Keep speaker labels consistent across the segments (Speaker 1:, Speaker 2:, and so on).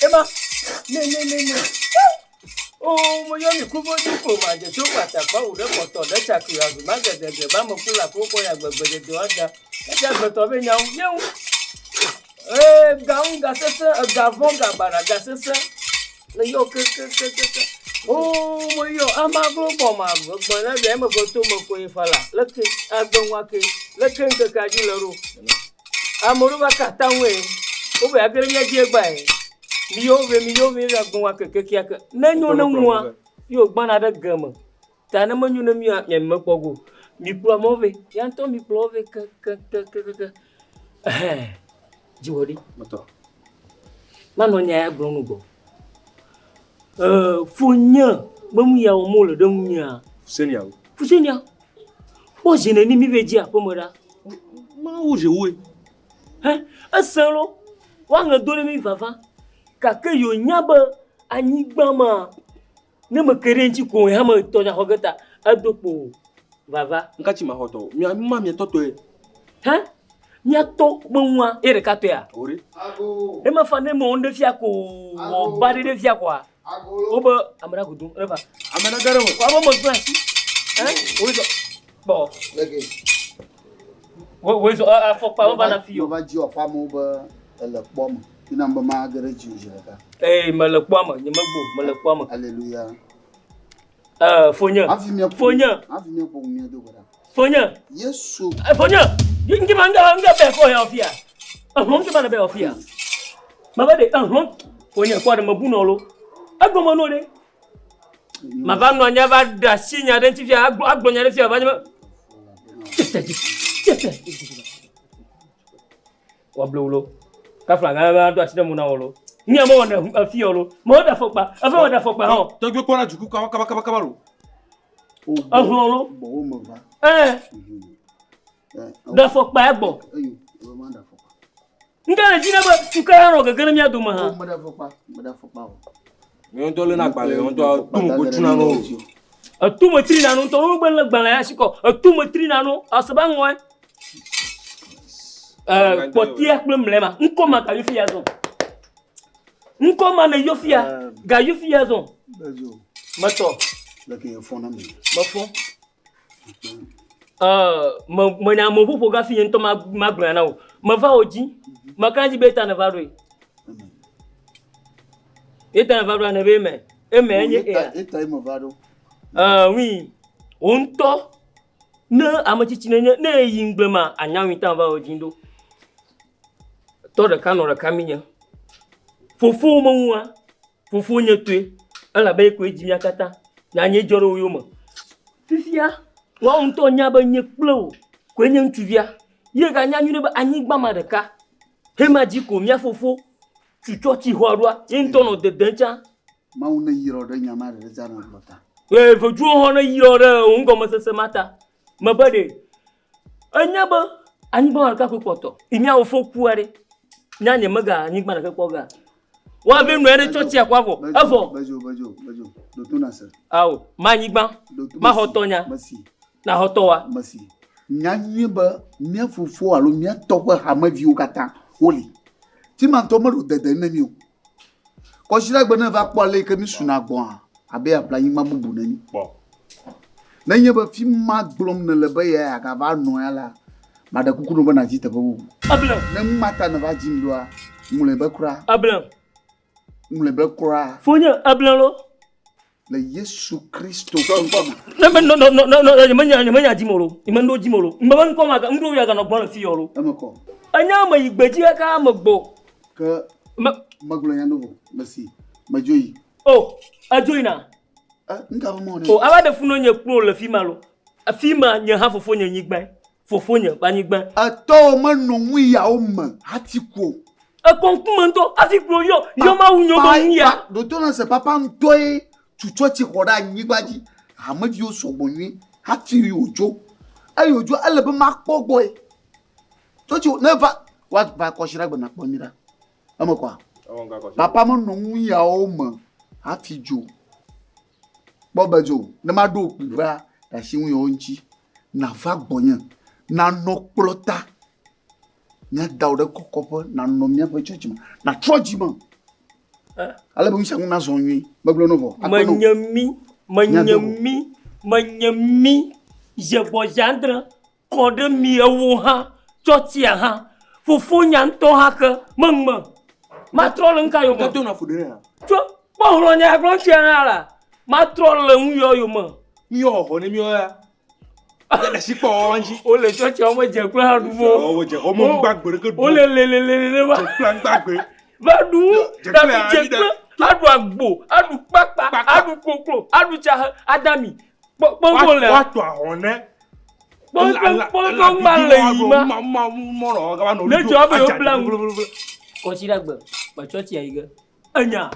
Speaker 1: Emma, oh, my young couple, my just what the photo, the CHAQUE, the market, the Bamapula, Pourquoi, but the other, that's what I know. Gown Gassessa, a Gavonga Baragassessa, the yoke. Oh, I'm a global man, but I am a photo fala. Look, I don't walk in, look into Cajilaro. I'm over Cataway, over a great by. Me over, I go walk a cake. No more. You're one other gummer. Tanamon, you know me, and Mopogo. Me promove, Yanto me plove. Jody, Manonia Brunugo. Funya, Mumia or Mola, Dumia. Fusenia. What's in an enemy veggia, Pomoda? Who's away? Eh? A solo? One of Doremi Vava. Kaka, you nyaba, and you bama. Never Kerenchi ko hammer to the Hogata, Adopo. Vava, Kachima Hoto, Mamma Toto. Huh? Nyato Mumwa, Erekatea. Emma Fanemo on the Fiaco, body de Fiaqua. Over Amaragudu, ever. Amanagaro, I'm almost blessed. Eh? What was for Pavana Fio? What you are far over a bomb. You number Margaret usually. Eh, Malaquama, you Malaquama. Hallelujah. Fonya. Yes, so. Fonya. You can give under back for your fear. A monkey man about fear. My body, Fonya, quite a mabunolo. I go monone. Mavano never does senior identify. I'm going to fear. What blue? Kafla, I don't know. Near more than a fiolo, more than for my home. Don't you want to go? A holo? Eh? The for my book. You can't see about to get me out of my home. You don't know about it. A 2 or 3 nano, Balayasico, a 2 or 3 nano, a Sabanwa. Potia Plumlema, Uncoma, Gayufiazo. Uncoma, Yofia, Gayufiazo. Mato, looking your phone on me. Mafo. When I'm over for Gaffy and Thomas Magrano, Mavaoji, Makanji Beta Navarre. It's a Varan of Amen. Amen, it's time of Vado. Oui, unto no, I'm a teaching ne yin blema, and now in town about Jindo. To the cannon of Camilla. For 4 months, for 4 years, a la bake with Jiakata, Nanya Joro Yuma. Fifia, one to Naba Yak Blow, Quenian Trivia, Yagan, you never Anigba Madaka, Hemajiko, Miafofo, Chuchochi Huarua, in tono de Dencha. Mauna Yoro, then your mother is an water. Well, for 200 years, Ungomas matter. My body. I never, Anibal Capupoto. In your folk quarry. Nanya Maga, Nigma Capoga. What been ready to check Wavo? Bajo, Dotuna, oh, Manigba, Mahotonia, Nahotoa, Mercy. Naniba, Miafu for Alumia, Topper, Hamavu Gata, Holy. Timantomo de Denemu. Cosila Beneva Quale Commissioner Bois. Abe applying Mabu Nani. Then you have a few mad bloom the Lebaya, Gavar Noella, Madakuno Banajita. No matter of Ajindua, Mulebecra, Ablam, Mulebecra, Fonia Ablalo, the Yesu Christo. No, Mania Jimoro, Imando Jimoro, Maman Comac, Umbuya and Obon Fioro. I know my Bejiaka Magbo, Magloyano, Mercy, Majui. Oh, a joiner. Oh, I had a phone on your pro, a female. A female, you have a phone in Yigba. For phone, Banigba. A tall man, no, we are home, Hatiko. Un concomment, avec Gloyo, Yoma ou Yoma.
Speaker 2: D'autres, c'est pas un toy, tu vois, tu crois, Nibadi, Hamadio Soboni, Hati Yojo. Ayojo, elle peut marquer boy. Toi, tu never. What va cocher la bonne bonira. Amo quoi? Papa, mon nom, ya homme, Hati Joe. Boba Joe, ne m'a do, va, la chimie onchi, na va bonyen, na no plota. Nya dauda kokopo na nomia pe church na trojima ala bu nsangu na zonwi baglo novo
Speaker 1: manyami je bojandra kode mi awu ha chotia ha fufu nyanto ha ke mangma ma trollen kayo ma
Speaker 3: to na fudere
Speaker 1: cho bo lo nya glo chena la ma trollen yo yo ma
Speaker 3: mi ho ne mi o ya le si po anji
Speaker 1: o le cho mo je kula ha du mo
Speaker 3: o je o mo gbagbe ke du
Speaker 1: o le ba
Speaker 3: je plan gbagbe
Speaker 1: ba du da je adu agbo adu papa adu koklo adu cha adami bongo le
Speaker 3: wa to ahon ne
Speaker 1: bongo ma le ma
Speaker 3: mo ro ga ba no
Speaker 1: le jo be o plan ko si dagbe ba church ya iga anya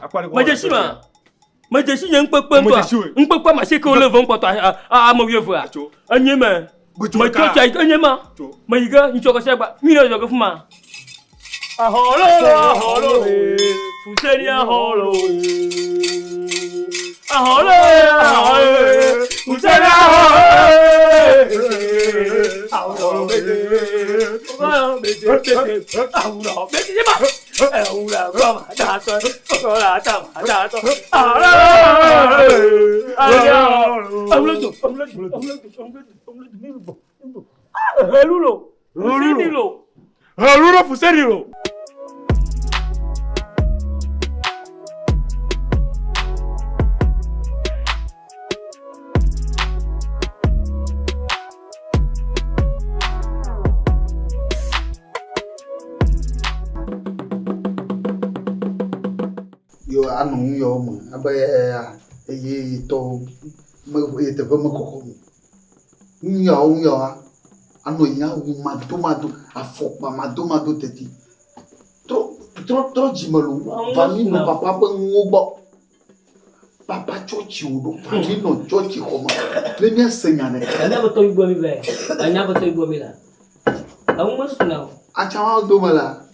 Speaker 1: ma je si yen pepe to npepe ma se ko le von poto a mo yefu a anye ma church ya anye ma iga ncho ko se gba mi no jo ko fuma aholo fuseni aholo fuseni
Speaker 3: Hello, fuseni.
Speaker 2: Yo anu yo mo abaya ye to mo e te mo koko yo anu nya wu ma tomato afokpa ma tomato teti tro jimelu fami no papa pe ngogbo papa chochi udo fami no chochi koma le nya senya ne
Speaker 1: anya boto igbo mi be anya boto igbo mi la awu mo suna
Speaker 2: acha do mala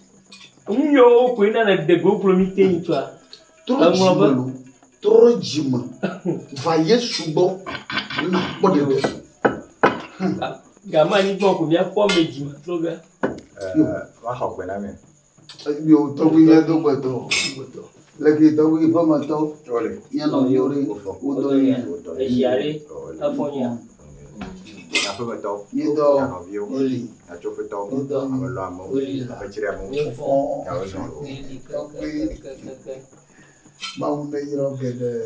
Speaker 1: nyo ko ina na de go promite ntua
Speaker 2: trop jima vailler subo na podelo
Speaker 1: gama ni bon ko mi afọ meji trop ga
Speaker 3: wa ho pe na mi
Speaker 2: yo to bi ya do boto lagi to bi pa ma to
Speaker 3: ole
Speaker 2: ya no yori o do ni
Speaker 1: e yare afonya
Speaker 3: na pe to
Speaker 2: ni do
Speaker 3: ya no bio
Speaker 2: oli
Speaker 3: na cho pe to amelo amo pe chire amo ya o so
Speaker 2: mau ne iro gede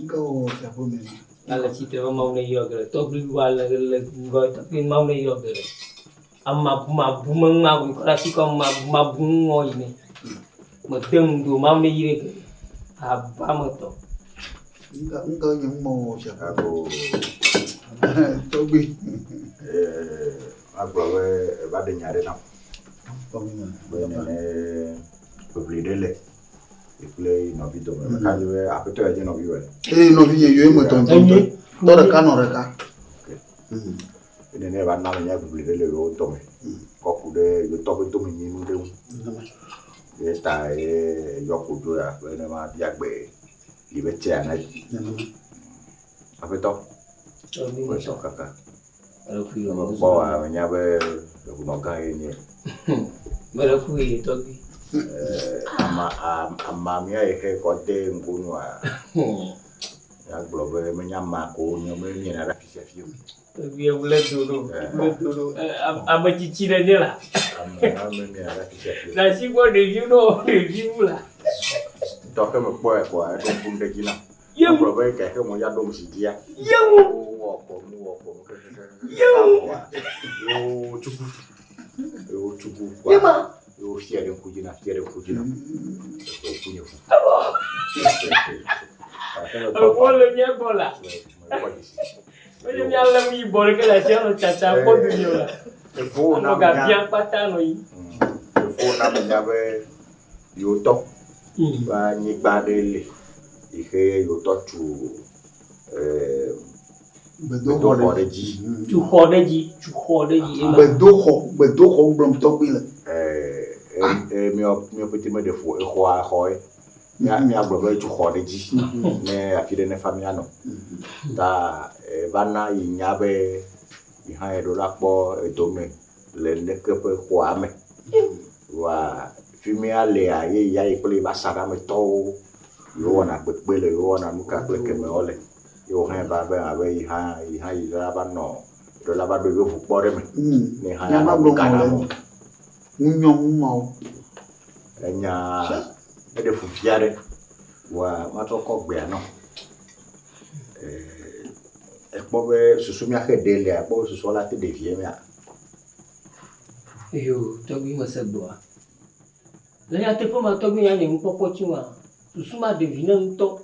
Speaker 2: go siapa ni
Speaker 1: ala cita mau ne iro gede to beli wala gede go tapi mau ne iro gede amma mabu mengaku kolasi ko mabu ngoi ni medeng do mau ne iro gede apa moto
Speaker 2: enggak yang mau siapa
Speaker 3: aku
Speaker 2: tobi
Speaker 3: agbawe ba de nyare na
Speaker 2: pamina
Speaker 3: bene publier dele iple no video me ka je apeto je no video
Speaker 2: no video yo mo ton to reka no reka
Speaker 3: ne ba na nya publier dele yo to me ko ku de yo to to me ni nu de esta yo ku do ya bene ma dia gbe ibe che na apeto ko so kaka bawa menyabe kumakan ini.
Speaker 1: Merakui togi.
Speaker 3: Ama mia eke kote mkunwa. Ya globe menyama ko nyome na rafisi afio.
Speaker 1: Togi ya bulan dulu. Ama cicilannya lah.
Speaker 3: Ama mia rafisi afio.
Speaker 1: Nasi gua review lah.
Speaker 3: Toke mekboe kwa de punde kina.
Speaker 1: Yang
Speaker 3: globe kayak mo ya dom sidia.
Speaker 1: Yang
Speaker 3: Yo cukup.
Speaker 1: Yama.
Speaker 3: Yo fiare kujina. Punya.
Speaker 1: Bolanya bola. Bolanya nya le mi bol ke la tia no chacha ko du yo la.
Speaker 3: Il faut
Speaker 1: on ga bien pata no yi.
Speaker 3: Il faut na me nya be yo to. Ba ni ba de le. Ihe yo to tu bedo hodeji.
Speaker 1: Tu hodeji.
Speaker 2: Bedo ho blom to bi le.
Speaker 3: Mi petit me de fo e ho a ho e. Mi agbo tu hodeji. Ne afide ne famia no. Da bana yinya be behind do la po edome le ne ke pe ho ame. Wa fimi ale aye ya ikole ba sara me to yo wana gbegbe le yo wana nuka pe ke me ole yo han ba be abe ha ira ba no do la ba do yo fu pore me ni ha ya ba kana mo
Speaker 2: Nyom mo
Speaker 3: enya e de fu fiare wa ma to ko gbe ano e po be susu mi akedele a po susu la te de vie mi a
Speaker 1: yo to bi mo se do le ya te po ma to bi ya ni mpopo ti wa susuma devine nto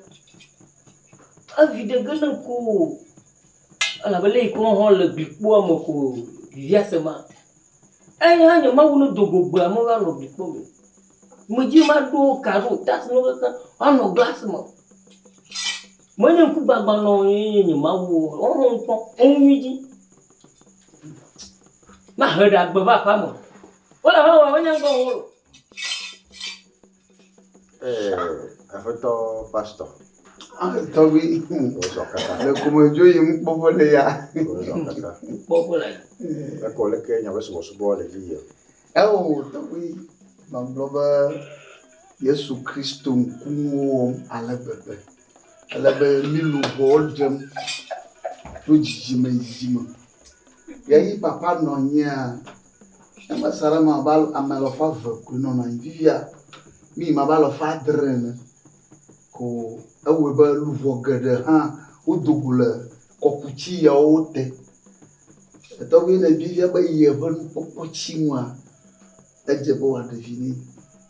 Speaker 1: avide gana ko ala bale ko ho le gbo mo ko via sema anya nya ma wono dogo gba mo ga no gbo mo ji ma do karo tas no ka ano glass mo mo nya ku gbagba no yin ma wo o ho nko o wiji ma hada gba ba pa mo wala ha nya ngo wo
Speaker 3: afeto pastor
Speaker 2: Tobi le como yo y un poco de ya
Speaker 1: popo la
Speaker 3: la cole que nya beso bo le dia
Speaker 2: Tobi mangloba Yesu Kristo nkumo alabebe milu boldem to jijima yayi papa no nya ama sarama bal amalofa vaku no na vivia mi mabalo fa drene ko awe ba luvo gede ha udugula kokuchi ya ote to wi na vivia ba ye ban popochi nwa ejebo wa devini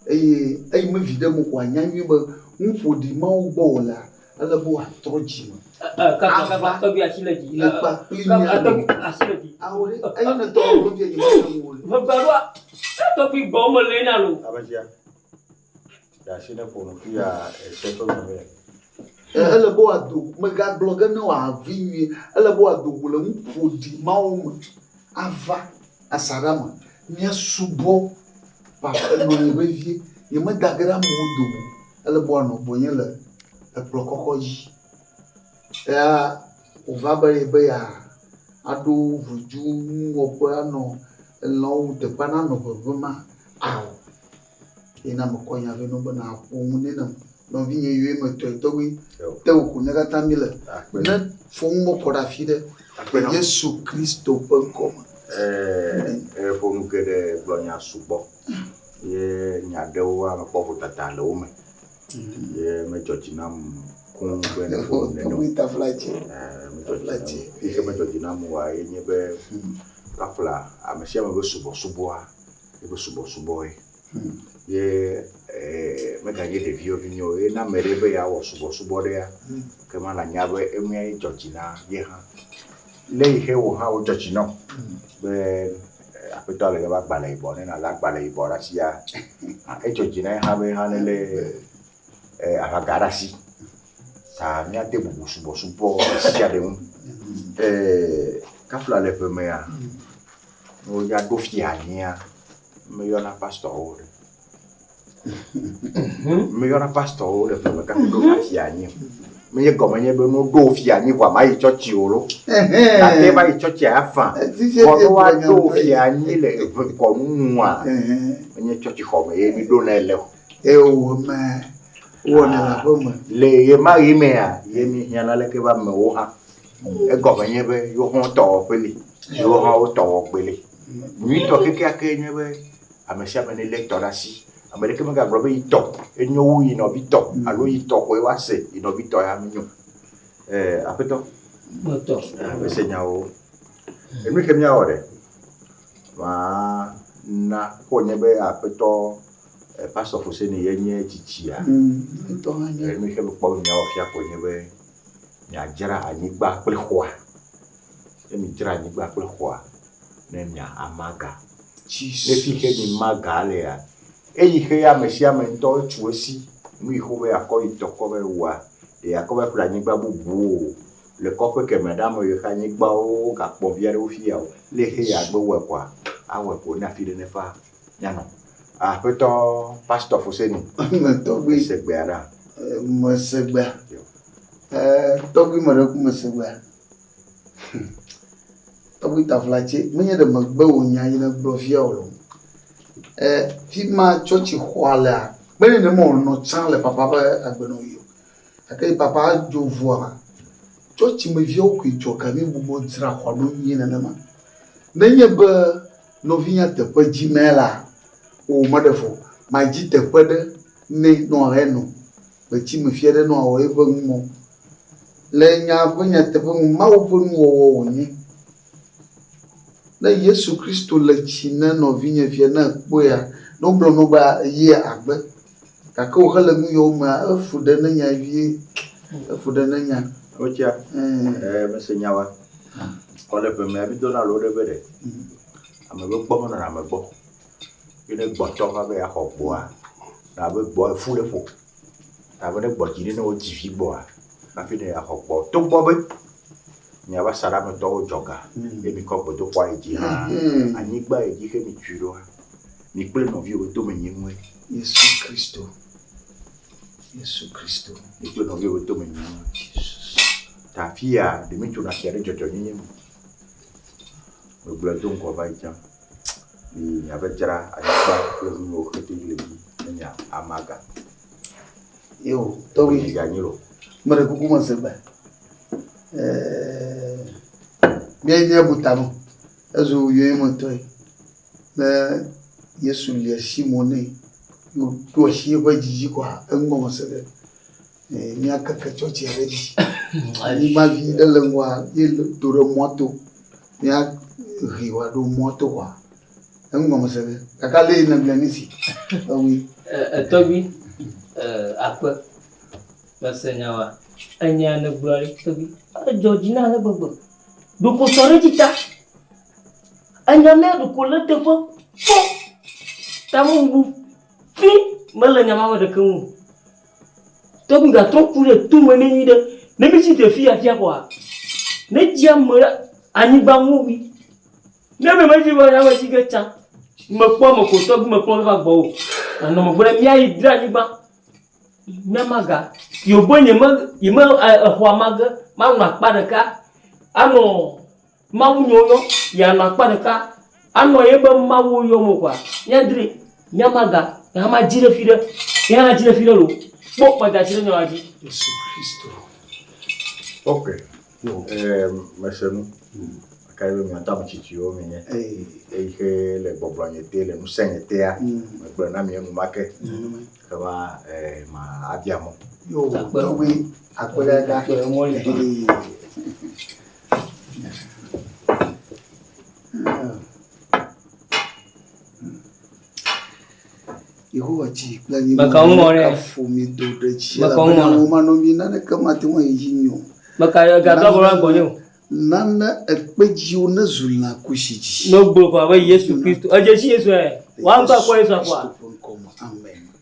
Speaker 2: ai ma vida mo kwa nyanwi ba mfodi ma ubola ala bo atroji
Speaker 1: ka to bi asileji
Speaker 2: ka to
Speaker 1: asileji
Speaker 2: awore ai na to ro bi ni mo
Speaker 1: barwa to bi go mo le na lo
Speaker 3: abajia ya shine ko no ya seto no me
Speaker 2: ala bo adu me ga blogger no avinwi ala bo adu wala mfodi ma o ava asarama nya subo pa no ni bevie ye me dagara mo do ala bo no bonye le prokokoji ya o va ba ya adu vuju opo ano lo de pana no boma aw ina mo konya ve no bana po munena no vinye yue mo to wi te o kunega tamile na fongo porafide Yesu Kristo penkom
Speaker 3: fo nu ke de glonya subo ye nya de wa ma po tata le o me ye me jojinam kun be ne fo ne no
Speaker 2: mi ta flachi
Speaker 3: me jojinam ke me jojinam wa ye nye be kafla amesia me subo a e be subo ye me ga ye de vio vinyo e na merebe ya wo subo de ya ke ma na nya be emu ye jojina ye ha le ihe wo ha o jojina be apeta le ba gba le ibo ne na la gba le ibo ra si ya e jojina ha be ha le agara si ta mi ate bu subo si ya de un kafla le pe me ya o ya do fiania me yo na pastor me yo na pastor le pe me ka do fiania me ye go me ye be no do fiania wa mai church oro ta te mai church afan ko do wa do fiania le ko nwa me ye church ho me ye mi do na ele
Speaker 2: o ma wona la boma
Speaker 3: le ye ma ye me ya ye mi yana le ke ba me wo ha e go me ye be yo ho to peli yo ha o to peli mi to ke ke nye be amesia me ne lector asi amerike me ga grobe ito enyo wu ino bito alo ito ko wa se ino bito ya mi nyo apeto
Speaker 1: moto
Speaker 3: be senya o emi ke mi awore ma na ko nye be apeto pastor fo se ni ye nye chichia
Speaker 2: to hanya
Speaker 3: emi ke po mi awofia ko nye be nya jara anigba pe kwa et mi dra ni gba kple xɔa ne mia amaga
Speaker 2: Jesus.
Speaker 3: ne fi ke mi maga lea eyi ke ya me sia me ŋutɔ tu esi nu yi ko be akɔ yi tɔ kɔ be wa de akɔ be ƒle anyigba bubu o le kɔƒe keme ɖa me yi ke anyigbawo gakpɔ via ɖe wo fia o le he ya gbe wɔ kɔa awɔ ko na fi ɖe ne fa nyanɔ aƒetɔ pastor Foseni
Speaker 2: Tɔgbi
Speaker 3: segbea ɖa
Speaker 2: mesegbea tɔgbi me ɖe ku mesegbea tɔgbi taflatse menye ɖe megbe wònya yi ne gblɔ fia o lo fi ma tsɔtsi xɔa lea kpe ne me wònɔ tsã le papa ƒe agbenɔɣi o gake papa dzo vɔa tsɔtsi me viawo koe dzɔ ka mi gbogbo dzra xɔ ɖo nyuie nenema nenye be nɔvinya teƒe dzi mɛ la o meɖe fɔ ma dzi teƒe ɖe ne nɔ henɔ betsi me fia ɖe nɔ awɔ eƒe ŋumɔ le nya ƒe nyateƒe ŋu mawu ƒe nuwɔwɔ wònye ne Yesu Kristo le tsi ne nɔvinye fia ne kpɔa ne wogblɔ no be yi agbe gake wo hele nu yiwo mea efu ɖe ne nya vie efu ɖe ne nya
Speaker 3: otia mese nyawa kɔle ƒe me abi dona lo ɖe be ɖe ame be gbɔ menɔna ame gbɔ yi ne gbɔtɔ va be yaxɔ gbɔa na be gbɔ efu ɖe ƒo na be ne gbɔ dzi ne wo dzi vi gbɔa hafi ne yaxɔ gbɔ togbɔ be miaba saɖametɔwo dzɔga ye mi kɔ gbedoxɔa yi dzi hã anyigba yi dzi ke mi tui ɖoa mi kple nɔviwo tome nyi ŋue
Speaker 2: Yesu Kristo
Speaker 3: mi kple nɔviwo tome nyi ŋue ta fia ɖe mi tso na fia ɖe dzɔdzɔnyenye me megblɔ do ŋkɔ va yi tsã mi miava dzra anyigba kple nuwo xete le dzi ne nya amaga
Speaker 2: yo tɔgbi
Speaker 3: ganyi lo
Speaker 2: me ɖe kuku mesegbe míenye butame ezu yoe metɔe ne Yesu lia Simone ɖo asi eƒe dzidzi kɔa eŋgɔ me se ɖe míakeke tsɔtsi ɖe dzi anyigba vi ɖe le ŋgɔa ye do ɖe mɔto míahi wòaɖo mɔto kɔa eŋgɔ me se ɖe kaka le yina bia nisi ewi
Speaker 1: tɔgbi akpe mese nyawa enya ne gblɔ ɖi tɔgbi edzɔ dzi na ale gbegbe ɖoko sɔ ɖe dzi ta enya mea ɖoko le teƒe kpɔ tamu fi mele nyama ɖeke ŋu tɔgbi gatrɔ ku ɖe tome ne nyi ɖe ne mi si te fia kɔa ne dzi ame ɖe anyigba ŋu wi ne me medzi be ame dzi ke tsã mekpɔ me ko tɔgbi mekpɔ va gbɔ o anɔ megbe ɖe míayi dra anyigba míamaga yobo yeme exɔ amage manɔ akpa ɖeka anɔ mawu nyɔnyɔ yanɔ akpa ɖeka anɔ ye be mawu yɔmɔ kɔa míadre míamaga yahama dzi ɖe fi ɖe yahana dzi ɖe fi ɖe lo kpɔ kpɔda tsi ɖe nyɔnua dzi
Speaker 2: Yesu Kristo
Speaker 3: ok mese nu aka be miata ametsitsiwo menye eyi ke le gbɔgblɔ nye te le nusẽ nye tea megblɔ na mi enumake kema ma abia mɔ
Speaker 2: yo tɔgbi akpe ɖeka
Speaker 1: mɔli
Speaker 2: Yehowa dzi kple anyigba kafo mi do ɖe dzi elabena womanɔ mi naneke mate ŋu ayi dzi nyo nane ekpe dziwo ne zu lã kusi dzi
Speaker 1: no gblɔ kɔ abe Yesu Kristo edze si Yesu wa ŋutɔ akpɔ Yesu akɔa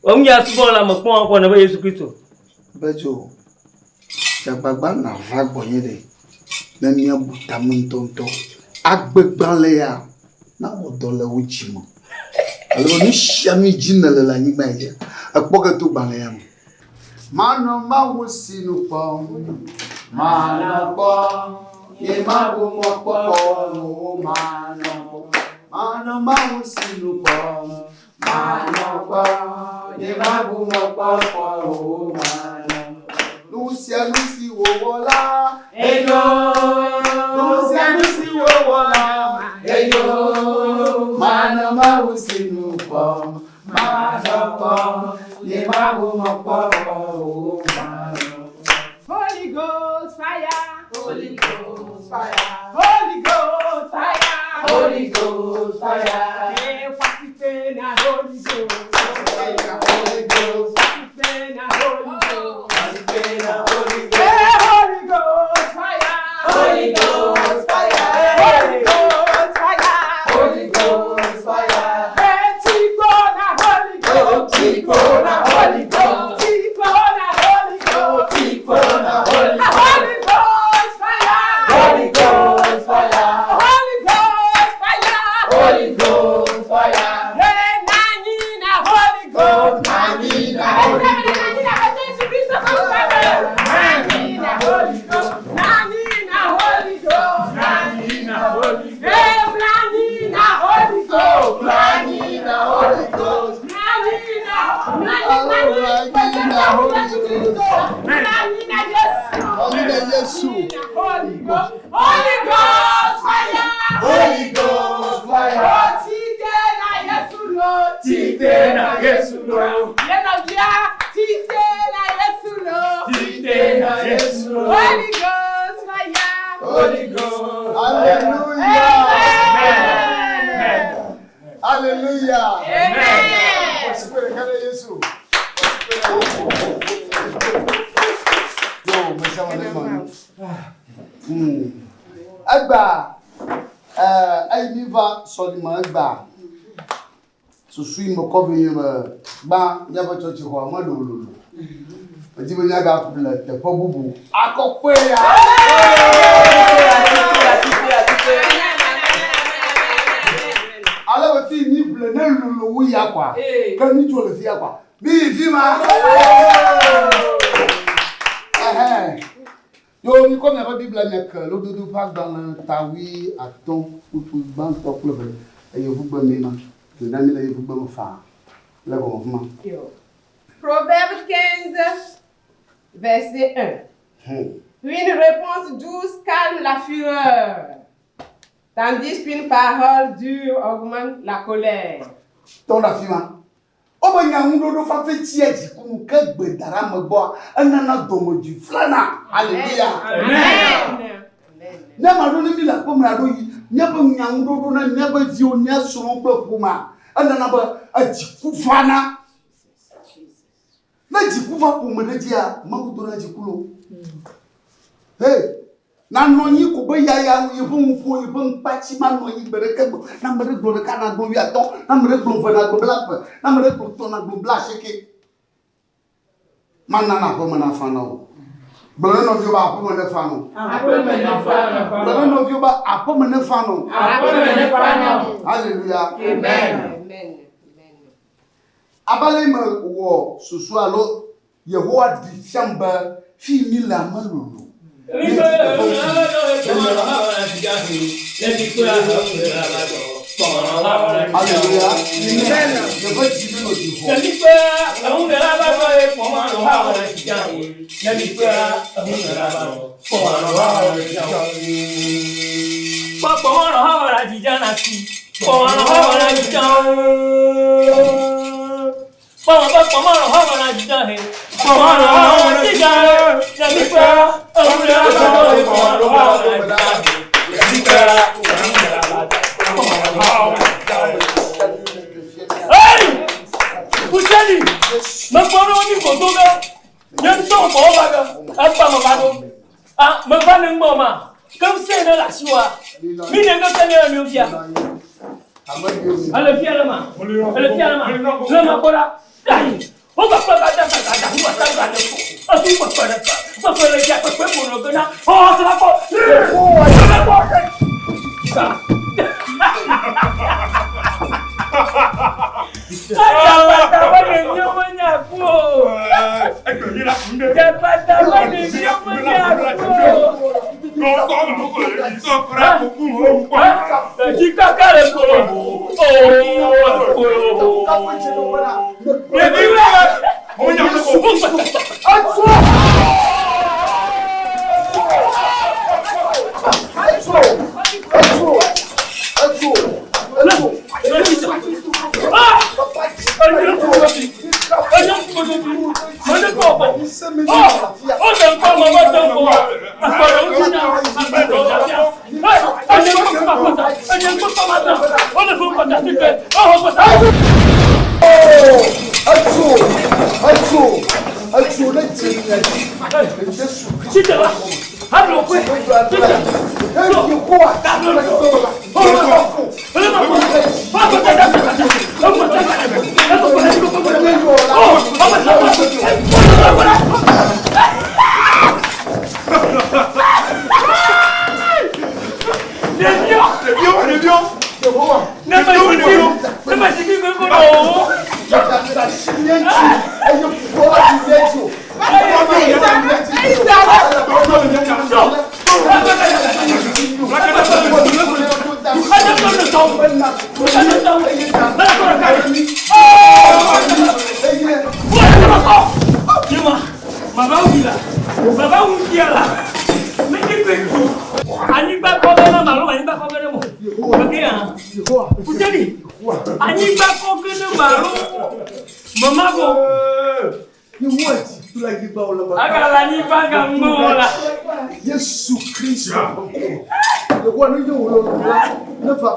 Speaker 1: wɔm ya subɔ la me kpɔn akɔ ne be Yesu Kristo
Speaker 2: bedzo dzagbagba nava gbɔnye ɖe ne míabu tame ŋutɔŋutɔ agbegbalẽ ya nawɔ dɔ le wo dzi me alo nu sia nu dzi ne le anyigba yi dzi ekpɔ ke to gbalẽ ya me manɔ mawu si nu kpɔm manɔ kpɔm ye mawu mɔ kpɔkpɔ no manɔ mawu si nu kpɔm manɔ kpɔm ye mawu mɔ kpɔkpɔ no nu sia nu si wòwɔ la eyo nu sia nu si wòwɔ la eyo manɔ mawu si nu kpɔm manɔ kpɔm ye mawu mɔ kpɔkpɔ no
Speaker 4: Holy Ghost fire.
Speaker 2: Holy Ghost fire.
Speaker 4: Holy Ghost fire.
Speaker 2: Holy Ghost fire.
Speaker 4: Hey, Wasipena Holy Ghost.
Speaker 2: Holy Ghost.
Speaker 4: Wasipena Holy Ghost.
Speaker 2: Wasipena Holy Ghost.
Speaker 4: Hey, Holy Ghost fire.
Speaker 2: Holy Ghost fire.
Speaker 4: Holy Ghost fire!
Speaker 2: Holy Ghost fire!
Speaker 4: Tite na Yesu lo. Holy Ghost fire!
Speaker 2: Holy Ghost! Hallelujah! Hallelujah!
Speaker 4: Amen!
Speaker 2: Agba, ayi va solima agba. Susui mo kobe ba nyaba church ho amadololo. Odi be nyaga kubla te pobubu. Akokwe ya. Ala ba fi ni ble na lulu wu ya kwa. Kan ni jole fi ya kwa. Bi fi ma. Yo, mi comme il y a pas de Bible, le doudou part dans le tawi à ton ou tout le banc top le et vous bonne main. Je n'ai pas eu bonne femme. Le mouvement.
Speaker 4: Proverbe 15, verset 1. Une réponse douce calme la fureur, tandis qu'une parole dure augmente la colère.
Speaker 2: Ton la fille. O ba nyangudo do fa fe tiaji kunu ka gbedara magbo anana domo di flana. Hallelujah.
Speaker 4: Amen.
Speaker 2: Na ma do ni bi la ko ma do yi nya ba nyangudo do na nya ba di o nya soro gbe kuma anana ba aji ku fana. Na ji ku fa ko ma de dia ma ku do na ji kulo. Hey, na no yi ko ba ya ibun ko ibun pachi ma no yi bere ke na mere glo ka na glo ya ton na mere glo fa na glo bla na mere glo ton na glo bla sheke man na ko na fa no bla no vio ba ko me na fa no bla no vio ba apo me na fa no hallelujah
Speaker 4: Amen.
Speaker 2: abale ma wo susu alo Yehowa di fiamba fi mi la malulu. Hallelujah.
Speaker 1: Ani ba ko que de malo. Maman go.
Speaker 2: You want to like the ball.
Speaker 1: Aga la ni ba ga mola.
Speaker 2: Jesus Christ. The one you will never.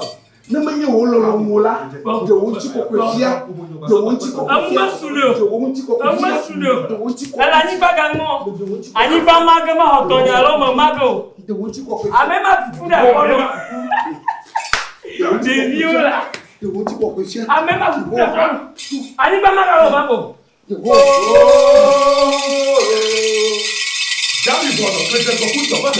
Speaker 2: Ne me nye wolo mola de wonti kokofia de wonti kokofia de wonti kokofia de wonti kokofia
Speaker 1: ala ni baga mo ani ba maga ma hotonya lo mo mago
Speaker 2: de wonti kokofia
Speaker 1: amema funda kono de viola
Speaker 2: de wonti kokofia
Speaker 1: amema funda kono ani ba maga lo mago
Speaker 5: Jami bono, prende ko punto, va.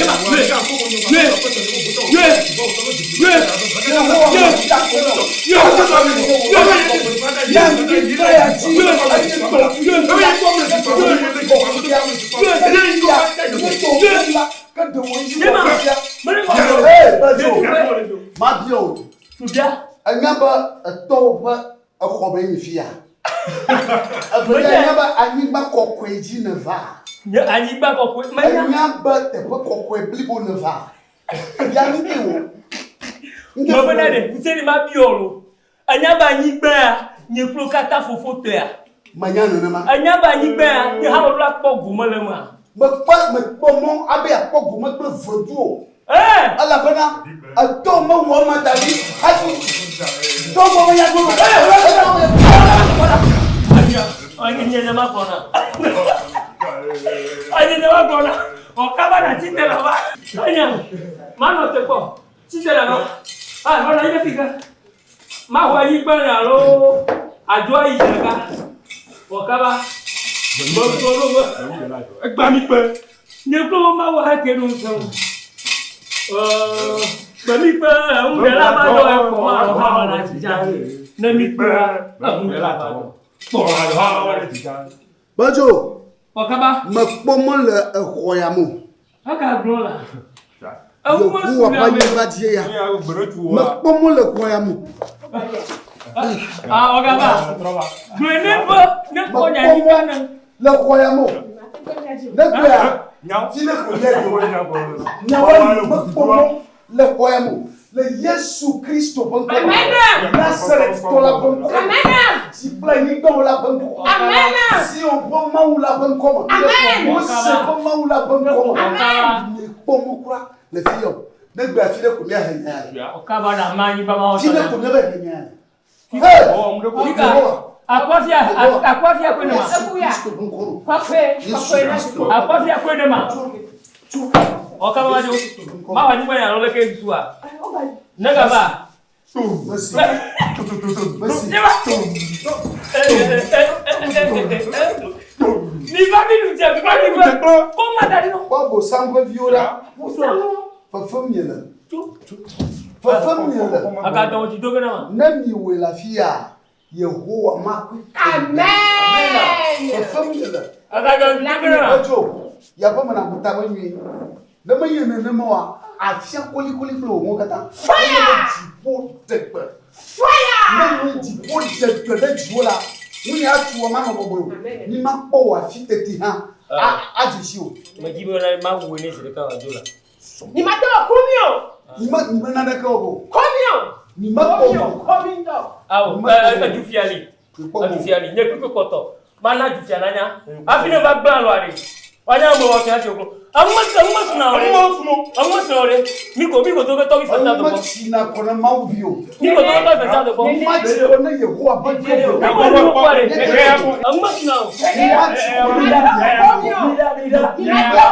Speaker 1: Ya ani ba ko ko manya
Speaker 2: anya ba te ko blibo ne va ya ni wo
Speaker 1: mo bana de useni ma biolo anya ba ni gba ni pro kata fofo te a
Speaker 2: manya no na ma
Speaker 1: anya ba ni gba ni ha wo la po gu mo le ma
Speaker 2: me po mo abe a po gu mo pe vodu ala bana a to mo wo ma dali ha to mo ya go
Speaker 1: ani ni ma kona ani ne wa kona o kaba na tite la ba anya mano te ko tite la ba wala ile fika ma wa yi gba na lo ajo ayi jaga o kaba mo ko lo gba mi pe ni ko ma wa ke nu so gba mi pe un de la ba do e ko ma lo ha na ti ja na mi pe un de la ba do ko ha na ti ja
Speaker 2: bajo
Speaker 1: Wakaba
Speaker 2: me pomo le ehoyamu
Speaker 1: aka glola
Speaker 2: yo ku wa pa ni ba die ya me pomo le ehoyamu
Speaker 1: wakaba glene bo ne ko nya ni kana
Speaker 2: le ehoyamu ne ko ya ti ne ko le do na wa me pomo le ehoyamu le Yesu Kristo bon ko Nazareth to la bon ko si plani do la bon ko si on bon ma ou la bon ko on se bon ma ou la bon ko ni pomo kura le fio ne gba fi le ko mi ahenya
Speaker 1: wakaba na mani baba o
Speaker 2: ti ne ko ne ba ahenya
Speaker 1: akwafia kwene ma akwafia kwene ma wakaba wajo ma wa nyumba ya lole ke zuwa naga ba ni ba mi lu je ba mi ba ko ma da no
Speaker 2: ba bo sango viola fa famille fa famille
Speaker 1: aka to ji dogo na
Speaker 2: na mi we la fia Yehowa makwe
Speaker 4: Amen.
Speaker 2: fa famille
Speaker 1: aka to ji dogo na
Speaker 2: ojo ya ba mana kuta ba nyi na ma yene na ma wa afia koli blo mo kata
Speaker 4: Fire!
Speaker 2: Jibo tekbe
Speaker 4: Fire!
Speaker 2: na jibo tekbe da jibola ni ya tuwa ma no boboro ni ma po wa fi teti ha a ji o
Speaker 1: majibo na ma wo ni sire ka wajola
Speaker 4: Ni mato kumio.
Speaker 2: ni ma na da ka o
Speaker 4: Kumio.
Speaker 2: ni ma po mo
Speaker 4: Kumio.
Speaker 1: awo aju fiali ne kuko koto mana ju fiana nya afine ba gba lo are wanya mo wa kan ṣoko àwọn suna ore mi ko to to bi festa to ko
Speaker 2: si na ko na ma u bi o
Speaker 1: mi ko to festa to ko
Speaker 2: ma ti o na Yehowa ba ji o
Speaker 1: àwọn suna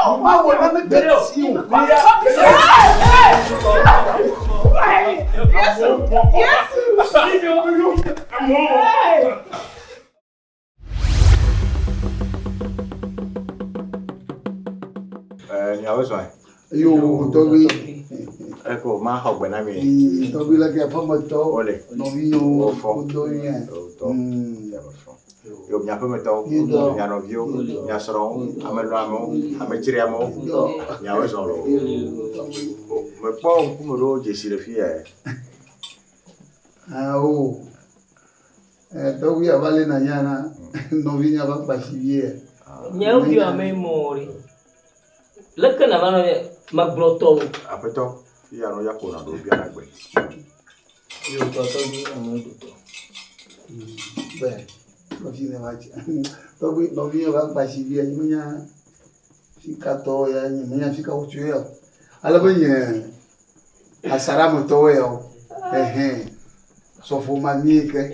Speaker 1: o
Speaker 2: ma wo na me be si o
Speaker 3: ni awo so
Speaker 2: yo to bi
Speaker 3: eko ma ho gbe na mi
Speaker 2: to bi la ke fa mo to
Speaker 3: ole
Speaker 2: no vi no do yen
Speaker 3: yo nya pe meto nya no vio nya soro amelo amo amechiri amo nya awo so lo me po ku mo ro je si le fi
Speaker 2: o to bi avale na nyana no vi nya ba pa si vie
Speaker 1: nyau ki ame mori lekana bana magloto
Speaker 3: apeto ya no ya ko na do bi na gbe
Speaker 1: yo to bi amo do
Speaker 2: bẹ́ẹ̀ lọ́fíì ní wájú lọ́fíì wá gbàṣẹ bí ẹni mọ́nyá fíkà tọ́ ya ẹni mọ́nyá fíkà wọ́tú yẹ ọ́ alábẹ́yẹ asaramu tọ́wọ́ yẹ ọ́ sọ̀fọ̀ máa ní ẹ̀kẹ́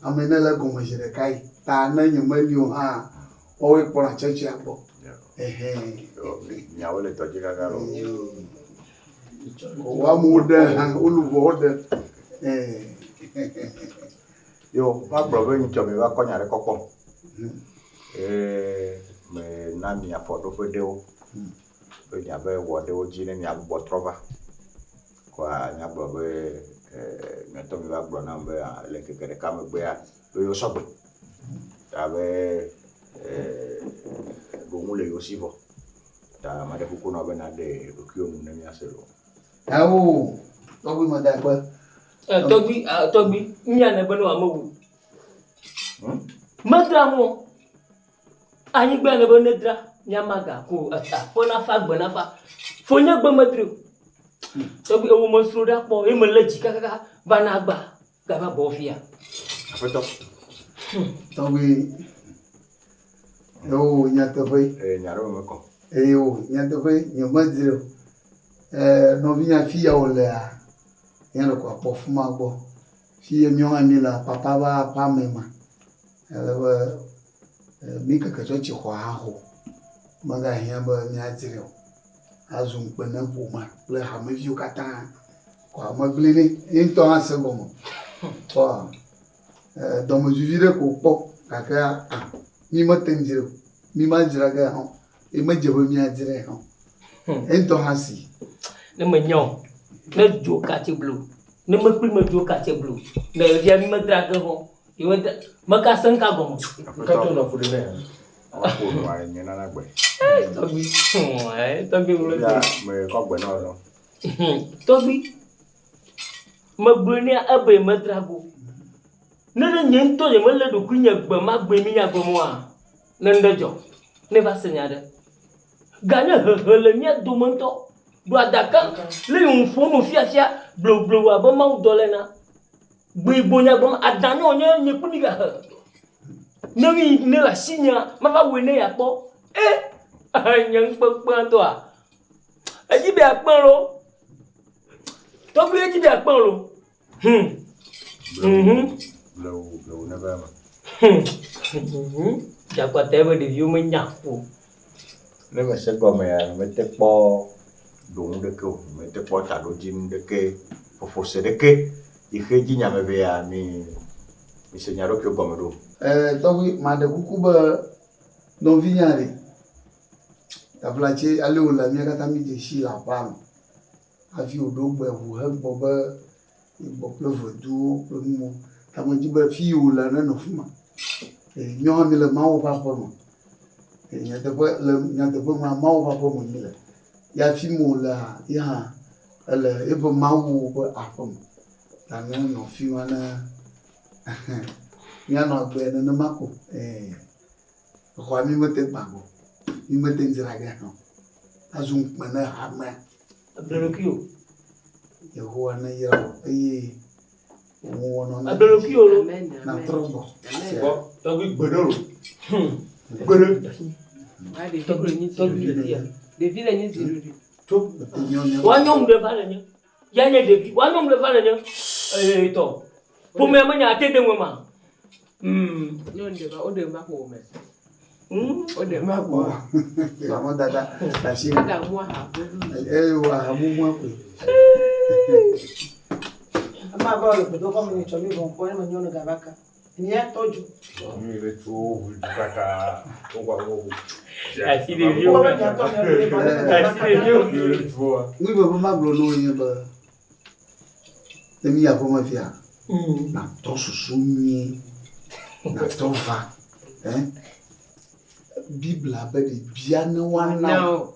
Speaker 2: amẹ́nẹ́lẹ́ gọ̀mọ̀ṣẹ̀rẹ̀ káyì tá a náà yẹn mẹ́lì ọ̀ hàn ọwọ́ ìpọ̀nà chẹ́chẹ́ àgbọ̀.
Speaker 3: ìyàwó lè tọ́jú káká lọ.
Speaker 2: wà á mú dẹ́ olùbọ̀ dẹ́.
Speaker 3: Yo, ma brother ni chomi wa konya re kokpo. Me na mi afodo fe dewo. Be nya be wo dewo ji ni agbo trova. Kwa nya brother me to mi wa bro na be le kekere ka me gbe ya. Lo yo so gbe. Ta be go mu le yo sivo. Ta ma de ku no be na de do ki o mu na mi aselo.
Speaker 2: Awo, to bi mo da pa.
Speaker 1: Togbi, nya na bano amawu. Madra mo. Anyi gbe na bano dra, nya maga ko ata. Fona fa gbona fa. Fonya gbe madru. Togbi o mo sro da po, e mo leji kaka bana gba, ga ba bo fia.
Speaker 3: Afoto.
Speaker 2: Togbi. Yo, nya to fe.
Speaker 3: Nya ro me ko.
Speaker 2: Yo, nya to fe, nya madru. No vinya fia o le a. Yẹn lọ kọ àpọ̀ fún máa gbọ́ fi èmi ọ̀hún mi la papa bá pa mi mà mi kẹ̀kẹ́ tó ti kọ́ àhó mọ́gà yẹn bọ́ mi àdìrẹ́ o azùn pẹ̀ náà bò mà lè hà mí fi kàtà kọ́ àmọ́ gbélé ní ntọ́ hàn sí bọ̀ mọ́ tọ́ dọ̀mọ̀dúnfí rẹ̀ kò pọ̀ kàkẹ́ mi má tẹ̀ ń jìrẹ́ o mi má jìrẹ́ gẹ́ hàn èmi jẹ́ mi àdìrẹ́ hàn ntọ́ hàn sí.
Speaker 1: Ne me nyɔ. Ne dzo kati blu, ne me kpli me dzo kati blu, ne via mi me drage ho, iwe me ka sen ka gomo.
Speaker 5: Kato na fude ne.
Speaker 3: Ko no wa nyina na gbe.
Speaker 1: Togbi mo
Speaker 3: Ya me ko gbe na lo.
Speaker 1: Togbi. Me blu ni abe me drago. Ne nyen to je me le do kunya gbe ma gbe mi nya gomo a. Ne ndejo. Ne va senya de. Ganya le mi do monto. Do adaka le un fonu fiafia blo aba ma udolena gbe bonya gbo adanyo onye nyekuniga na mi ne la sinya ma fa we ne ya po anyang papa to a aji be apon lo to gbe aji be apon lo
Speaker 3: Blo never ma.
Speaker 1: Ja kwa tebe de yu me nyapo
Speaker 3: Ne me se go me ya me te po dong de ko me te po ta do jin de ke fo se de ke I heji nya me be ya mi se nya ro ko go me do.
Speaker 2: Togbi ma de kuku ba no vinyare. Ta flache ale o la mi kata mi de shi la pa. Afi odo gbe hu he gbo ba igbo plovodu plomo. Ta mo ji ba fi o la na no fuma. Nyo mi le ma o pa po mo. Nya de ba ma o pa po mo mi le. Ya fi mo la ya ele e bo ma wo ba apom ta no fi wana mi ano gbe na mako ko mi mete gbago mi mete nzira ga no azun pana ha ma
Speaker 1: abelokio
Speaker 2: Yehowa na yira wo no na
Speaker 1: abelokio
Speaker 2: na trobo
Speaker 5: Togbi gbedoro.
Speaker 1: Devi la nyi ziruri.
Speaker 2: wa
Speaker 1: Wanyom de bala nya. Yanya devi, wanyom de bala nya. To. Pour me manya atende ngoma.
Speaker 4: Nyonde ba ode ma ko me. Ode ma ko.
Speaker 2: wa mo dada ta shi
Speaker 4: Aga mu ha bo.
Speaker 2: wa mu mo ko
Speaker 6: Ama ba lo pedo ko mi choli bon ko ma nyono gabaka. Ni ya toju.
Speaker 5: Mi le tu kaka o gwa go.
Speaker 1: Asi de viu.
Speaker 6: Ko ba ja to mi le ba.
Speaker 2: wi ba ma blo no yin ba temi ya ko ma fia na to susu ni na to va bibla ba de bia na wana
Speaker 4: Now,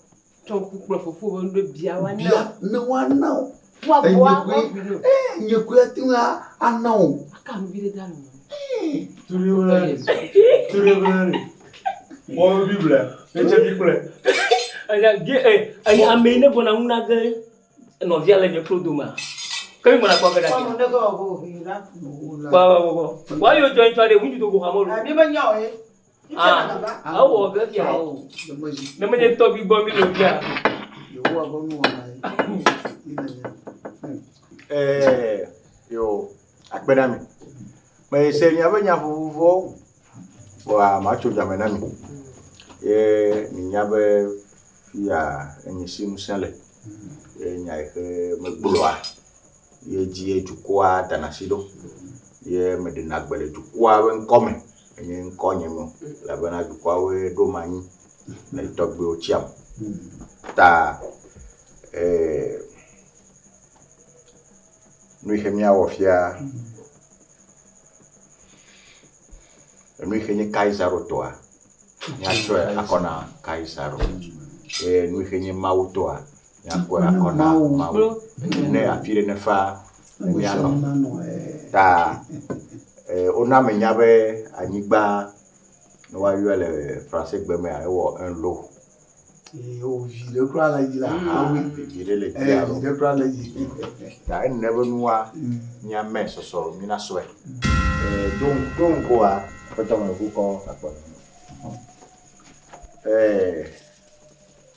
Speaker 4: to ku profofo bo ndo bia wa
Speaker 2: bia
Speaker 4: now.
Speaker 2: na wana
Speaker 4: Wa bo wa bi no.
Speaker 2: nye ku atinga anao
Speaker 4: Aka mi bi de danu.
Speaker 5: Turi wala. Mo Biblia. Eche Biblia.
Speaker 1: Anya amene bona una ge no via le nyekroduma. Kami mana kwa kada.
Speaker 6: Kwa munda go go hira.
Speaker 1: Ba. Why you join to the winju to go hamoro?
Speaker 6: Abi ban yawo eh.
Speaker 1: Awo ga ya. Na manye to bi bombi lo ya.
Speaker 2: Yo wa go nu wa.
Speaker 3: Yo akbenami. Me se nya be nya fufuo. Wa ma cho jamenami. Ni nya be ya enyi simu sale. Nya ke megbuloa. Ye ji ejukwa danasido. Ye medina gbele jukwa we nkome. Enyi nkonye mo. La bana jukwa we do mani. Na itogbe ochiam. Ta Nous sommes wofia. Nous sommes kaisaro toa. Nyachwe akona kaisaro. Nous sommes mautoa. Nyakwe akona mau. Ne afire nefa nyano. Ta ona menyabe anigba no wa yo le français gbeme awo un lot.
Speaker 2: Yo vile kwa la jila.
Speaker 3: Vile le
Speaker 2: vile kwa la jila.
Speaker 3: Da never noa nya meso so mina swe. Donc quoi quand on vous ko akwa.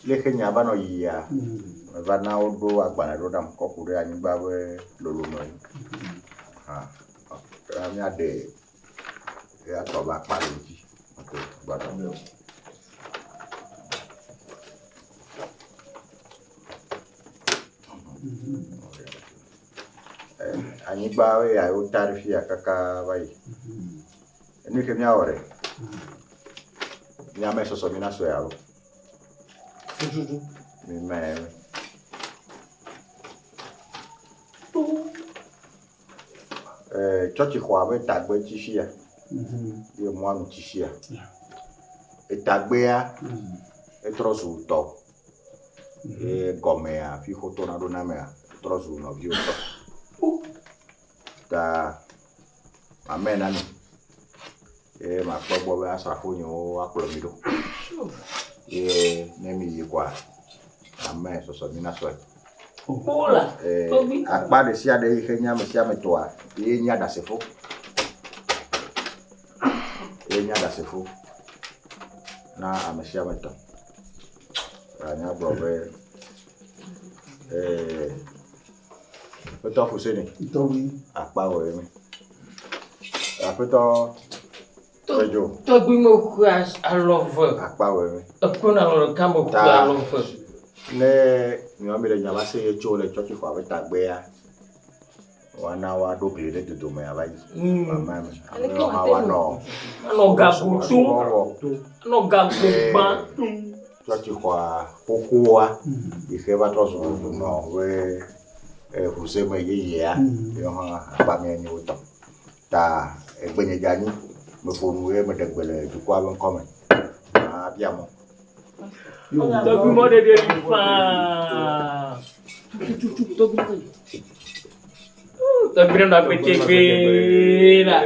Speaker 3: Le kenya bano ya. Bana odo agbana do dam ko kure anigba we lolo no. Ami ade ya to ba pa loji. Okay, gbada mi o. Anigba we ya o tarifi akaka bai. Ni ke mi awore. Ni ame so mi na so ya ro. Mi me. Church kwa we tagbe tishia. Ye mo anu tishia. Etagbe ya. Etrosu to. Gomea fi hoto na do na me trosu no bi o. Ta amen ani ma gbogbo we asrafo yin o apolomi do nemi yi kwa amen so mi na so
Speaker 1: Ola
Speaker 3: akpa de sia de ihe nya me sia me to a nya da sefo na amesia me to anya brobe Peto fuseni.
Speaker 2: Togi.
Speaker 3: Akpa we mi. Peto Pejo.
Speaker 1: To bi mo ku alove.
Speaker 3: Akpa we mi.
Speaker 1: Akuna lo kamo ku alove.
Speaker 3: Ne mi amire nya ba se echo le chochi kwa beta gbe ya. Wana wa do glede to me abai. Mama mi. Ano
Speaker 1: gabu tu. No gabu ba.
Speaker 3: Chochi kwa Pourquoi ife ba trozo no we husema yeye ya yo ba mi anyi uto ta egbenye jani me fonu we me degbele du kwa ben come bia mo
Speaker 1: to bi mo de fa to bi na pete la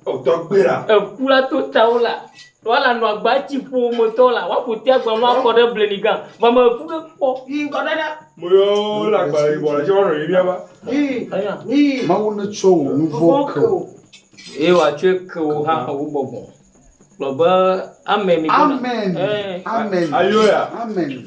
Speaker 5: o to gbera
Speaker 1: kula to taula wala no agbachi fu moto la wa puti agba no akode blenigan mama fu ko
Speaker 6: Yi ko dada.
Speaker 5: mo yo la gba ibo la se won ri aba
Speaker 6: Yi.
Speaker 2: Ma wona cho nouveau ko.
Speaker 1: Wa che ko ha ha wo bobo. Lo ba amen mi.
Speaker 2: Amen. Amen.
Speaker 5: Ayo ya.
Speaker 2: Amen.